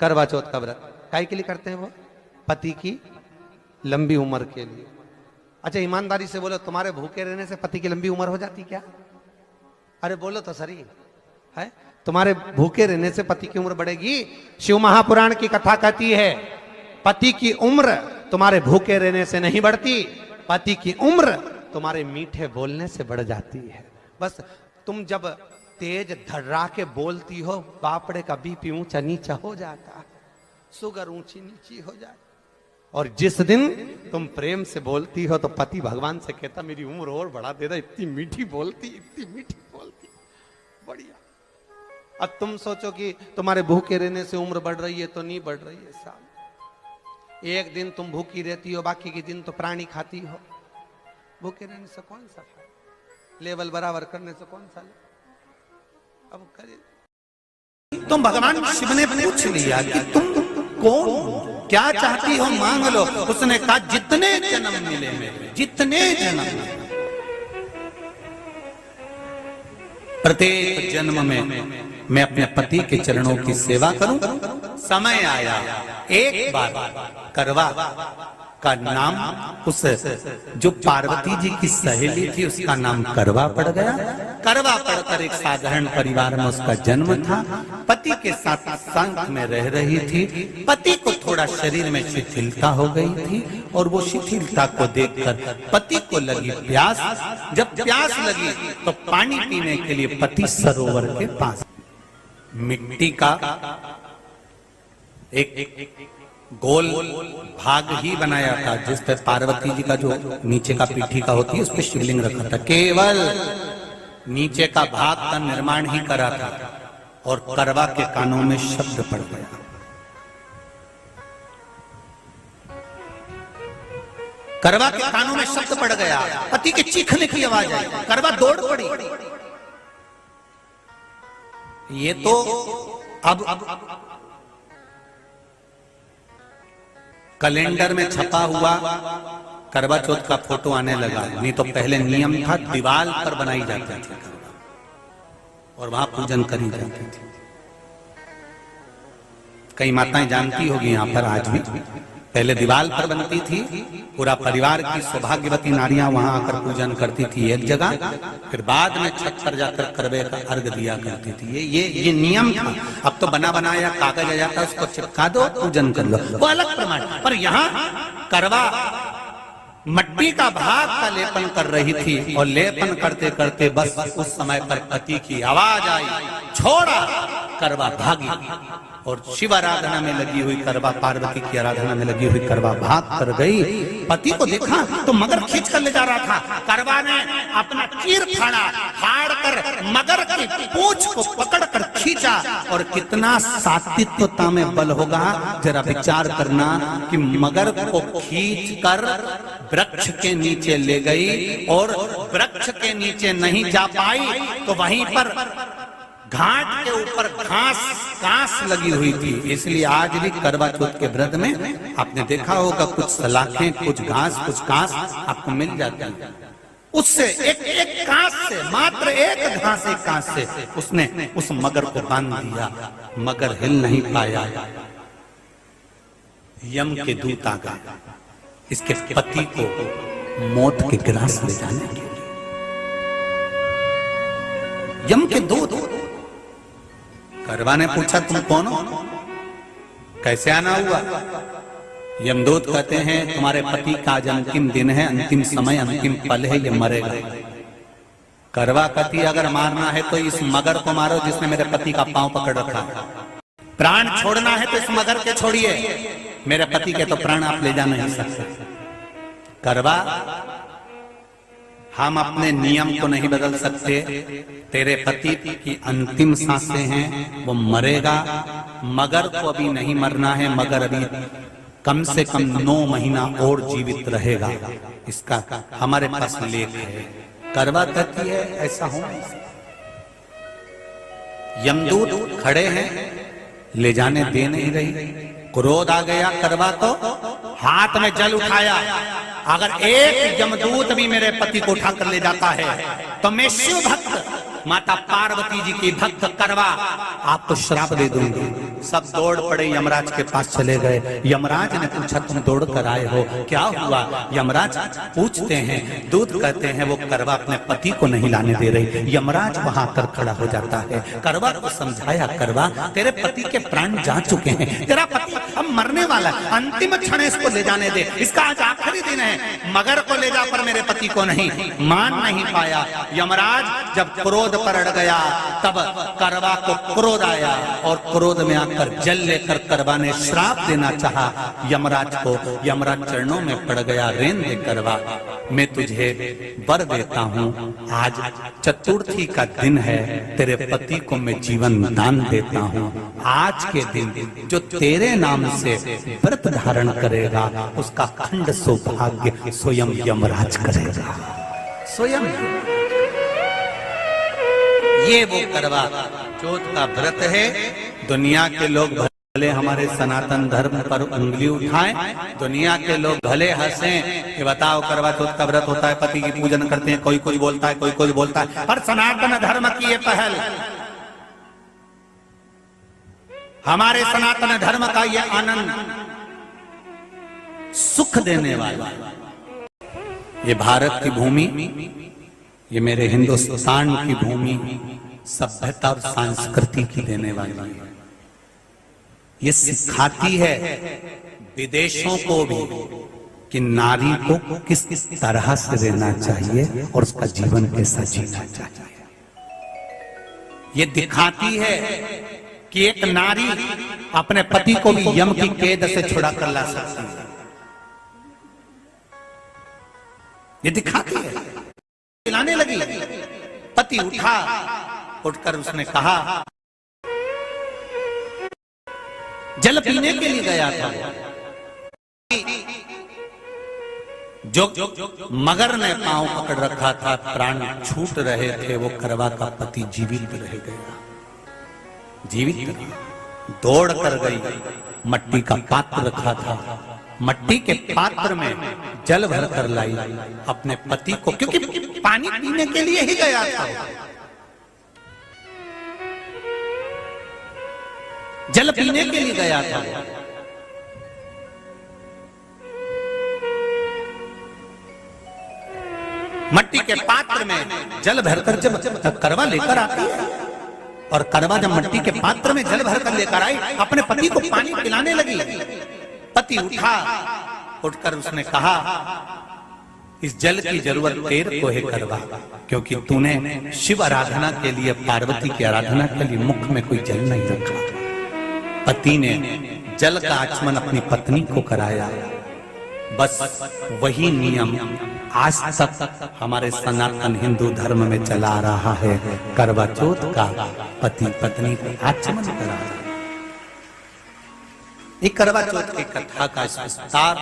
करवा चौथ का व्रत काहे के लिए करते हैं? वो पति की लंबी उम्र के लिए। अच्छा ईमानदारी से बोलो, तुम्हारे भूखे रहने से पति की लंबी उम्र हो जाती क्या? अरे बोलो तो सही है, तुम्हारे भूखे रहने से पति की उम्र बढ़ेगी? शिव महापुराण की कथा कहती है पति की उम्र तुम्हारे भूखे रहने से नहीं बढ़ती, पति की उम्र तुम्हारे मीठे बोलने से बढ़ जाती है। बस तुम जब तेज धर्रा के बोलती हो, बापड़े का बीपी ऊंचा नीचा हो जाता, शुगर ऊंची नीची हो जाए। और जिस दिन तुम प्रेम से बोलती हो तो पति भगवान से कहता मेरी उम्र और बढ़ा देता, इतनी मीठी बोलती, इतनी मीठी बोलती, बढ़िया। अब तुम सोचो कि तुम्हारे भूखे रहने से उम्र बढ़ रही है, तो नहीं बढ़ रही है साहब। एक दिन तुम भूखी रहती हो, बाकी के दिन तो प्राणी खाती हो। भूखे रहने से कौन सा लेवल बराबर करने से कौन सा अब करे। तुम भगवान शिव ने पूछ लिया कि तुम कौन, क्या चाहती हो मांग लो। उसने कहा जितने जन्म मिले मेरे, जितने जन्म, प्रत्येक जन्म में मैं अपने पति के चरणों की सेवा करूं। समय आया, एक बार करवा का नाम, उस जो पार्वती जी की सहेली थी उसका नाम करवा पड़ गया। करवा पड़कर एक साधारण परिवार में उसका जन्म था। पति के साथ संग में रह रही थी। पति को थोड़ा शरीर में शिथिलता हो गई थी और वो शिथिलता को देखकर पति को लगी प्यास। जब प्यास लगी तो पानी पीने के लिए पति सरोवर के पास मिट्टी का एक गोल भाग ही बनाया था, जिस पे पार्वती जी का जो नीचे का पीठी का होती है उस पे शिवलिंग रखा था। केवल नीचे का भाग का निर्माण ही करा था और करवा के कानों में शब्द पड़ गया। करवा के कानों में शब्द पड़ गया, पति के चीखने की आवाज आई। करवा दौड़ पड़ी। ये तो अब कैलेंडर में छपा हुआ करवा चौथ का फोटो आने लगा, नहीं तो पहले नियम था दीवार पर बनाई जाती थी और वहां पूजन करी जाती थी। कई माताएं जानती होगी यहाँ पर आज भी, पहले दीवार पर बनती थी, पूरा परिवार की सौभाग्यवती नारियां वहां आकर पूजन करती थी एक जगह, फिर बाद में छत पर जाकर करवे का अर्घ दिया करती थी। ये नियम था। अब तो बना बनाया कागज आ जाता, उसको चिपका दो, पूजन कर लो, वो अलग प्रमाण। पर यहाँ करवा मट्टी का भाग का लेपन कर रही थी और लेपन करते करते बस उस समय पर पति की आवाज आई, छोड़ा। करवा भागी और शिव आराधना में लगी हुई करवा, पार्वती की आराधना में लगी हुई करवा भाग कर गई। पति को देखा तो मगर खींच कर ले जा रहा था। करवा ने अपना चीर फाड़ा, फाड़ कर मगर की पूंछ को पकड़ कर खींचा। और कितना सात्विकता में बल होगा, जरा विचार करना कि मगर को खींच कर वृक्ष के नीचे ले गई और वृक्ष के नीचे नहीं जा पाई तो वहीं पर घाट के ऊपर घास लगी हुई थी। इसलिए आज भी करवा चौथ के व्रत में आपने देखा होगा कुछ सलाखें, कुछ कुछ घास आपको मिल जाती है। उससे एक घास से, मात्र एक घास, एक घास से उसने उस मगर को बांध दिया। मगर हिल नहीं पाया। यम के दूत आ गए इसके पति को मौत के ग्रास ले जाने के लिए। यम के दूत। करवा ने पूछा तुम कौन हो, कैसे आना हुआ? यमदूत कहते हैं तुम्हारे पति का आज अंतिम दिन है, अंतिम समय, अंतिम पल है, ये मरेगा। करवा कहती अगर मारना है तो इस मगर को मारो जिसने मेरे पति का पांव पकड़ रखा। प्राण छोड़ना है तो इस मगर के छोड़िए, मेरे पति के तो प्राण आप ले जा नहीं सकते। करवा, हम अपने नियम को नहीं बदल सकते। तेरे पति की अंतिम सांसें हैं, वो मरेगा। मगर को अभी नहीं मरना है, मगर अभी कम से कम 9 महीना और जीवित रहेगा। इसका हमारे पास लेख है। करवा कहती है ऐसा हो। यमदूत खड़े हैं, ले जाने दे नहीं रही। क्रोध आ गया करवा को, हाथ में जल उठाया। अगर एक यमदूत भी मेरे पति को उठाकर ले जाता है तो मैं शिव भक्त माता पार्वती जी की भक्त करवा आपको श्राप दे दूंगी। सब दौड़ पड़े यमराज के पास चले गए। यमराज ने पूछा तुम दौड़ कर आए हो, क्या हुआ? यमराज पूछते हैं, दूत कहते हैं वो करवा अपने पति को नहीं लाने दे रही। यमराज वहां कर खड़ा हो जाता है, करवा को समझाया, करवा तेरे पति के प्राण जा चुके हैं, तेरा पति अब मरने वाला है, अंतिम क्षण इसको ले जाने दे, इसका आज आखिरी दिन है, मगर को ले जा पर मेरे पति को नहीं। मान नहीं पाया यमराज। जब क्रोध पर अड़ गया तब करवा को क्रोध आया और क्रोध में आकर जल लेकर करवा ने श्राप देना चाहा यमराज को। यमराज चरणों में पड़ गया, रेन दे करवा, मैं तुझे वर देता हूँ, आज चतुर्थी का दिन है, तेरे पति को मैं जीवन दान देता हूँ। आज के दिन जो तेरे नाम से व्रत धारण करेगा उसका खंड सौभाग्य स्वयं यमराज करेगा, स्वयं। ये वो करवा चौथ का व्रत है। दुनिया के लोग भले हमारे सनातन धर्म पर उंगली उठाएं, दुनिया के लोग भले हंसें कि बताओ करवा चौथ का व्रत होता है, पति की पूजन करते हैं, कोई कुछ बोलता है, कोई कुछ बोलता है, पर सनातन धर्म की ये पहल, हमारे सनातन धर्म का ये आनंद, सुख देने वाला, ये भारत की भूमि, ये मेरे हिंदुस्तान की भूमि सभ्यता और संस्कृति की देने वाली है। ये सिखाती है विदेशों को भी कि नारी को किस तरह से रहना चाहिए और उसका जीवन कैसा जीना चाहिए। ये दिखाती है कि एक नारी अपने पति को भी यम की कैद से छुड़ा कर ला सकती है। ये दिखाती है। पिलाने लगी, पति उठा, उठकर उसने कहा, जल पीने के लिए गया था, जो मगर ने पांव पकड़ रखा था, प्राण छूट रहे थे, वो करवा का पति जीवित रह गया, जीवित दौड़ कर गई, मट्टी का पात्र रखा था, मट्टी के पात्र में जल भर कर लाई अपने पति को, क्योंकि पानी पीने के लिए ही गया था, जल पीने के लिए गया था। मट्टी के पात्र में जल भरकर जब करवा लेकर आती है और करवा जब मट्टी के पात्र में जल भरकर लेकर आई, अपने पति को पानी पिलाने लगी। पति उठा, उठकर उसने कहा, इस जल की जरूरत तेरे को है करवा, क्योंकि तूने शिव आराधना के लिए, पार्वती की आराधना के लिए मुख में कोई जल नहीं रखा। पति ने जल का आचमन अपनी पत्नी को कराया। बस वही नियम आज तक हमारे सनातन हिंदू धर्म में चला आ रहा है, करवा चौथ का पति पत्नी को आचमन कराया। ये करवा चौथ की कथा का विस्तार,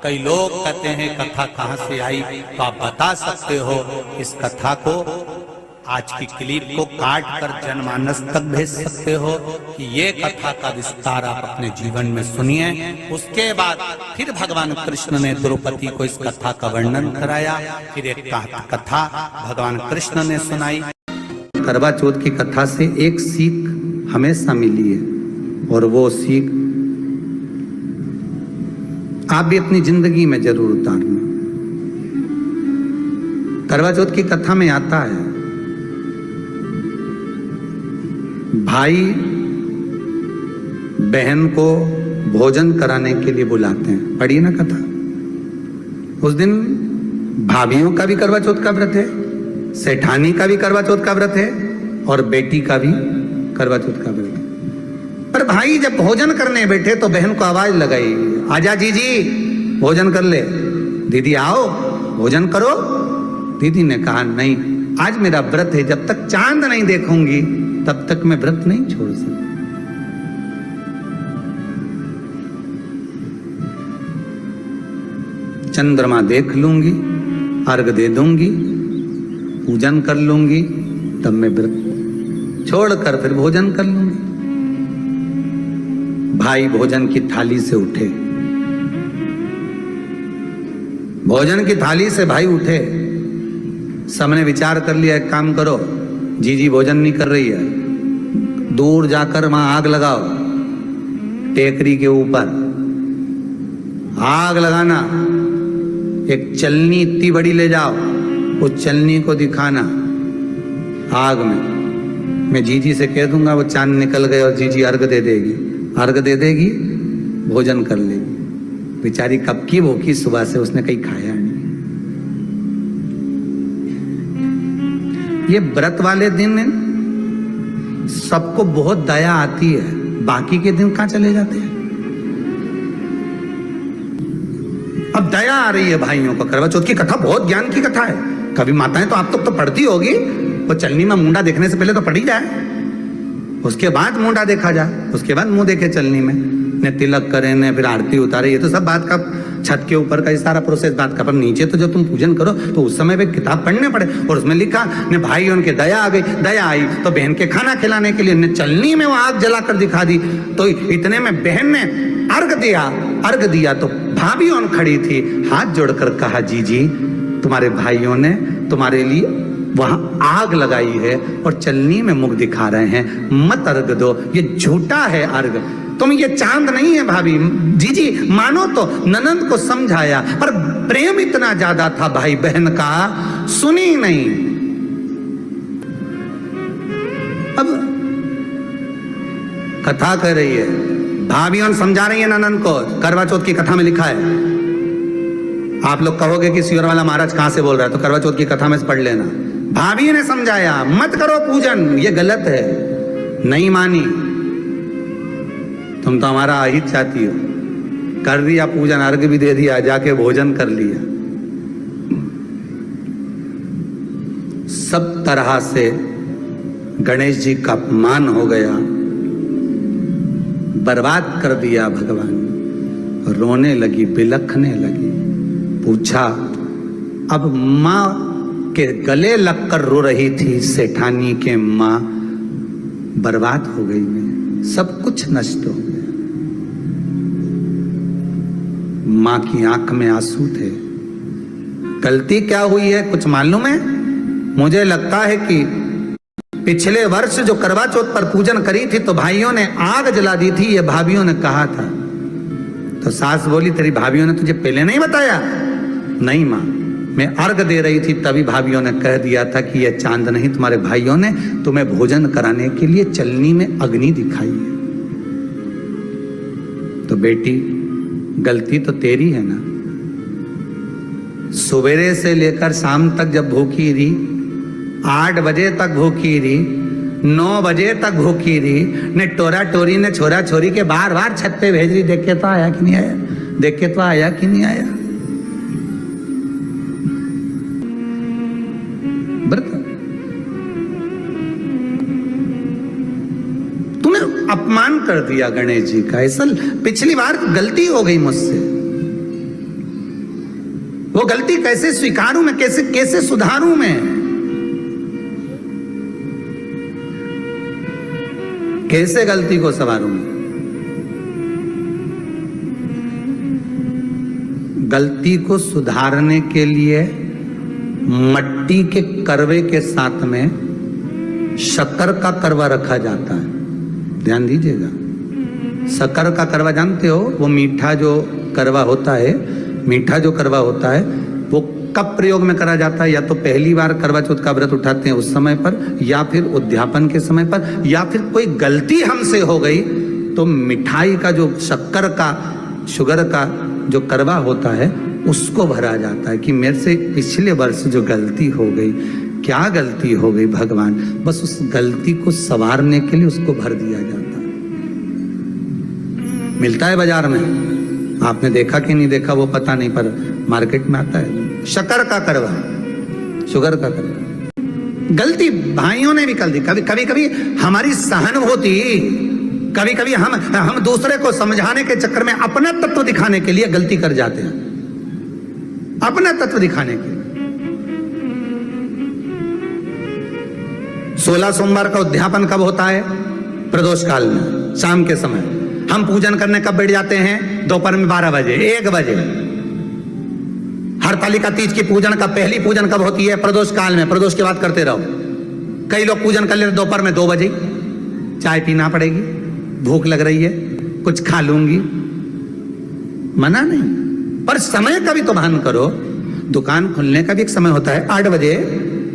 कई लोग कहते हैं कथा कहां से आई, तो आप बता सकते हो। इस कथा को, आज की क्लिप को काट कर जनमानस तक भेज सकते हो कि ये कथा का विस्तार आप अपने जीवन में सुनिए। उसके बाद फिर भगवान कृष्ण ने द्रौपदी को इस कथा का वर्णन कराया, फिर एक कथा भगवान कृष्ण ने सुनाई। करवा चौथ की कथा से एक सीख हमेशा मिली है, और वो सीख आप भी अपनी जिंदगी में जरूर उतारना। करवा चौथ की कथा में आता है, भाई बहन को भोजन कराने के लिए बुलाते हैं, पढ़िए ना कथा। उस दिन भाभियों का भी करवा चौथ का व्रत है, सेठानी का भी करवा चौथ का व्रत है, और बेटी का भी करवा चौथ का व्रत है। पर भाई जब भोजन करने बैठे तो बहन को आवाज लगाई, आजा जीजी भोजन कर ले। दीदी आओ भोजन करो। दीदी ने कहा नहीं, आज मेरा व्रत है, जब तक चांद नहीं देखूंगी तब तक मैं व्रत नहीं छोड़ सकती। चंद्रमा देख लूंगी, अर्घ दे दूंगी, पूजन कर लूंगी, तब मैं व्रत छोड़कर फिर भोजन कर लूंगी। भाई भोजन की थाली से उठे, भोजन की थाली से भाई उठे। सबने विचार कर लिया, एक काम करो, जीजी भोजन नहीं कर रही है, दूर जाकर वहां आग लगाओ, टेकरी के ऊपर आग लगाना, एक चलनी इतनी बड़ी ले जाओ, उस चलनी को दिखाना आग में। मैं जीजी से कह दूंगा, वो चांद निकल गए और जीजी अर्घ दे देगी, अर्घ दे देगी, भोजन कर लेगी। बेचारी कब की भूखी, सुबह से उसने कहीं खाया नहीं। ये व्रत वाले दिन सबको बहुत दया आती है, बाकी के दिन कहां चले जाते हैं। अब दया आ रही है भाइयों को। करवा चौथ की कथा बहुत ज्ञान की कथा है। कभी माताएं तो आप तो पढ़ती होगी, वो चलनी में मुंडा देखने से पहले तो पढ़ी जाए, उसके बाद मुंडा देखा जाए, उसके बाद मुंह देखे चलनी में, ने तिलक करे, ने फिर आरती उतारे। ये तो सब बात का छत के ऊपर का ये सारा प्रोसेस बात का। पर नीचे तो जब तुम पूजन करो तो उस समय पे किताब पढ़ने पड़े, और उसमें लिखा ने भाई उनके दया आ गई, दया आई तो बहन के खाना खिलाने के लिए ने चलनी में वो आग जलाकर दिखा दी। तो इतने में बहन ने अर्घ दिया तो भाभी उन खड़ी थी, हाथ जोड़कर कहा, जीजी तुम्हारे भाइयों ने तुम्हारे लिए वहां आग लगाई है और चलनी में मुख दिखा रहे हैं, मत अर्घ दो, ये झूठा है अर्घ, तुम ये चांद नहीं है भाभी। जीजी मानो तो ननंद को समझाया, पर प्रेम इतना ज्यादा था भाई बहन का, सुनी नहीं। अब कथा कर रही है, भाभी उन समझा रही है ननंद को। करवा चौथ की कथा में लिखा है, आप लोग कहोगे कि सियोर वाला महाराज कहां से बोल रहा है, तो करवा चौथ की कथा में से पढ़ लेना। भाभी ने समझाया, मत करो पूजन, ये गलत है। नहीं मानी, तुम तो हमारा अहित चाहती हो। कर दिया पूजन, अर्घ भी दे दिया, जाके भोजन कर लिया। सब तरह से गणेश जी का अपमान हो गया, बर्बाद कर दिया भगवान। रोने लगी, बिलखने लगी। पूछा, अब माँ के गले लगकर रो रही थी सेठानी के माँ, बर्बाद हो गई मैं, सब कुछ नष्ट हो गया। माँ की आंख में आंसू थे। गलती क्या हुई है कुछ मालूम है? मुझे लगता है कि पिछले वर्ष जो करवा चौथ पर पूजन करी थी तो भाइयों ने आग जला दी थी, ये भाभियों ने कहा था। तो सास बोली, तेरी भाभियों ने तुझे पहले नहीं बताया? नहीं माँ, मैं अर्घ दे रही थी तभी भाभियों ने कह दिया था कि यह चांद नहीं, तुम्हारे भाइयों ने तुम्हें भोजन कराने के लिए चलनी में अग्नि दिखाई है। तो बेटी गलती तो तेरी है ना। सवेरे से लेकर शाम तक जब भूखी रही, 8 बजे तक भूखी रही, 9 बजे तक भूखी रही, ने टोरा टोरी ने छोरा छोरी के बार बार छत पे भेज रही, देख के तो आया कि नहीं आया, देख के तो आया कि नहीं आया। तूने अपमान कर दिया गणेश जी का। ऐसा पिछली बार गलती हो गई मुझसे, वो गलती कैसे स्वीकारूं मैं, कैसे कैसे सुधारूं मैं, कैसे गलती को संवारूं? गलती को सुधारने के लिए मट्टी के करवे के साथ में शक्कर का करवा रखा जाता है। ध्यान दीजिएगा, शक्कर का करवा जानते हो, वो मीठा जो करवा होता है, मीठा जो करवा होता है वो कब प्रयोग में करा जाता है? या तो पहली बार करवा चौथ का व्रत उठाते हैं उस समय पर, या फिर उद्यापन के समय पर, या फिर कोई गलती हमसे हो गई तो मिठाई का जो शक्कर का, शुगर का जो करवा होता है उसको भरा जाता है कि मेरे से पिछले वर्ष जो गलती हो गई, क्या गलती हो गई भगवान, बस उस गलती को संवारने के लिए उसको भर दिया जाता है। मिलता है बाजार में, आपने देखा कि नहीं देखा वो पता नहीं, पर मार्केट में आता है शक्कर का करवा, शुगर का करवा। गलती भाइयों ने भी कर दी। कभी कभी हमारी सहानुभूति, कभी कभी हम दूसरे को समझाने के चक्कर में अपना तत्व दिखाने के लिए गलती कर जाते हैं, अपना तत्व दिखाने के। 16 सोमवार का उद्यापन कब होता है? प्रदोष काल में, शाम के समय। हम पूजन करने कब बैठ जाते हैं? दोपहर में 12 बजे, 1 बजे। हरतालिका तीज की पूजन का पहली पूजन कब होती है? प्रदोष काल में। प्रदोष के बाद करते रहो। कई लोग पूजन कर लेते दोपहर में 2 बजे। चाय पीना पड़ेगी, भूख लग रही है, कुछ खा लूंगी, मना नहीं, पर समय का भी तो भान करो। दुकान खुलने का भी एक समय होता है 8 बजे,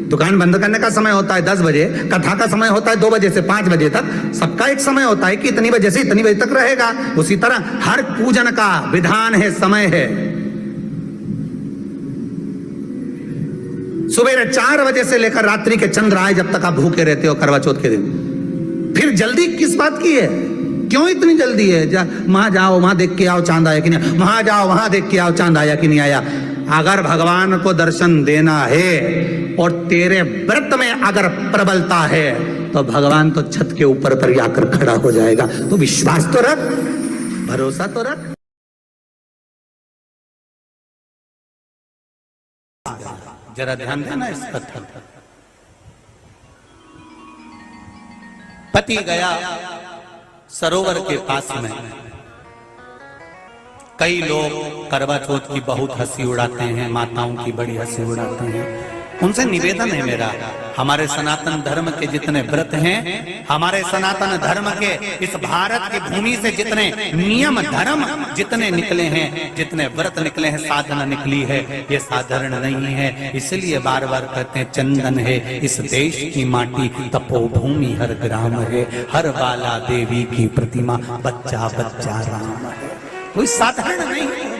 दुकान बंद करने का समय होता है 10 बजे, कथा का समय होता है 2 बजे से 5 बजे तक। सबका एक समय होता है कि इतनी बजे से इतनी बजे तक रहेगा। उसी तरह हर पूजन का विधान है, समय है। सुबह 4 बजे से लेकर रात्रि के चंद्र आए जब तक आप भूखे रहते हो करवा चौथ के दिन। फिर जल्दी किस बात की है? क्यों इतनी जल्दी है? वहां जाओ, वहां देख के आओ चांद आया कि नहीं, वहां जाओ, वहां देख के आओ चांद आया कि नहीं आया। अगर भगवान को दर्शन देना है और तेरे व्रत में अगर प्रबलता है तो भगवान तो छत के ऊपर पर आकर खड़ा हो जाएगा। तो विश्वास तो रख, भरोसा तो रख। जरा ध्यान देना इस कथा पर। पति गया सरोवर के पास में। कई लोग करवा चौथ की बहुत हंसी उड़ाते हैं, माताओं की बड़ी हंसी उड़ाते हैं। उनसे निवेदन है मेरा, हमारे सनातन धर्म के जितने व्रत हैं, हमारे सनातन धर्म के इस भारत की भूमि से जितने नियम धर्म जितने निकले हैं, जितने व्रत निकले हैं, साधना निकली है, ये साधारण नहीं है। इसलिए बार बार कहते हैं चंदन है इस देश की माटी, तपोभूमि हर ग्राम है, हर बाला देवी की प्रतिमा, बच्चा बच्चा राम है। कोई साधारण नहीं है।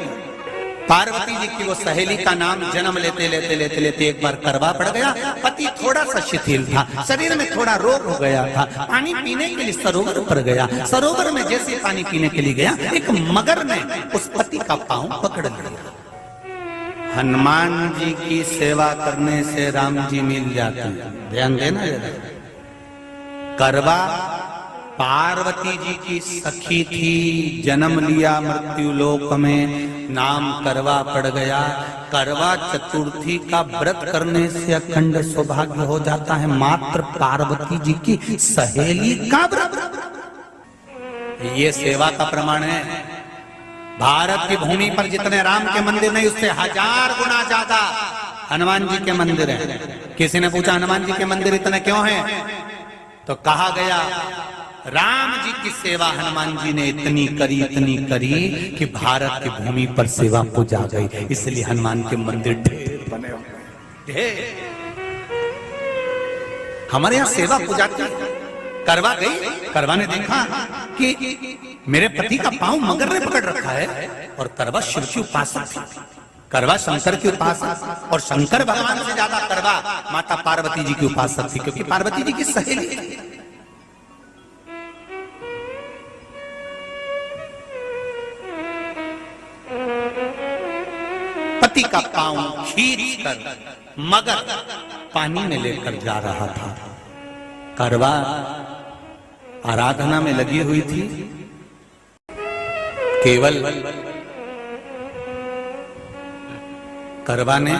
पार्वती जी की वो सहेली का नाम जन्म लेते लेते लेते लेते एक बार करवा पड़ गया। पति थोड़ा सा शिथिल था, शरीर में थोड़ा रोग हो गया था। पानी पीने के लिए सरोवर पर गया। सरोवर में जैसे पानी पीने के लिए गया, एक मगर ने उस पति का पांव पकड़ लिया। हनुमान जी की सेवा करने से राम जी मिल जाते हैं, ध्यान देना जरा। करवा पार्वती जी की सखी थी, जन्म लिया मृत्यु लोक में, नाम करवा पड़ गया। करवा चतुर्थी का व्रत करने से अखंड सौभाग्य हो जाता है। मात्र पार्वती जी की सहेली का व्रत, ये सेवा का प्रमाण है। भारत की भूमि पर जितने राम के मंदिर नहीं, उससे 1000 गुना ज्यादा हनुमान जी के मंदिर हैं। किसी ने पूछा हनुमान जी के मंदिर इतने क्यों हैं? तो कहा गया राम जी की सेवा हनुमान जी ने इतनी करी कि भारत की भूमि पर सेवा पूजा गई। इसलिए हनुमान के मंदिर ढेर बने हुए, ढेर। हमारे यहाँ सेवा पूजा की। करवा गई, करवा ने देखा कि मेरे पति का पांव मगर ने पकड़ रखा है, और करवा शिव की उपासक थी। करवा शंकर की उपासक, और शंकर भगवान से ज्यादा करवा माता पार्वती जी की उपासक थी, क्योंकि पार्वती जी की सहेली थी। पति का पांव खींच कर मगर पानी में लेकर जा रहा था। करवा आराधना में लगी हुई थी। केवल करवा ने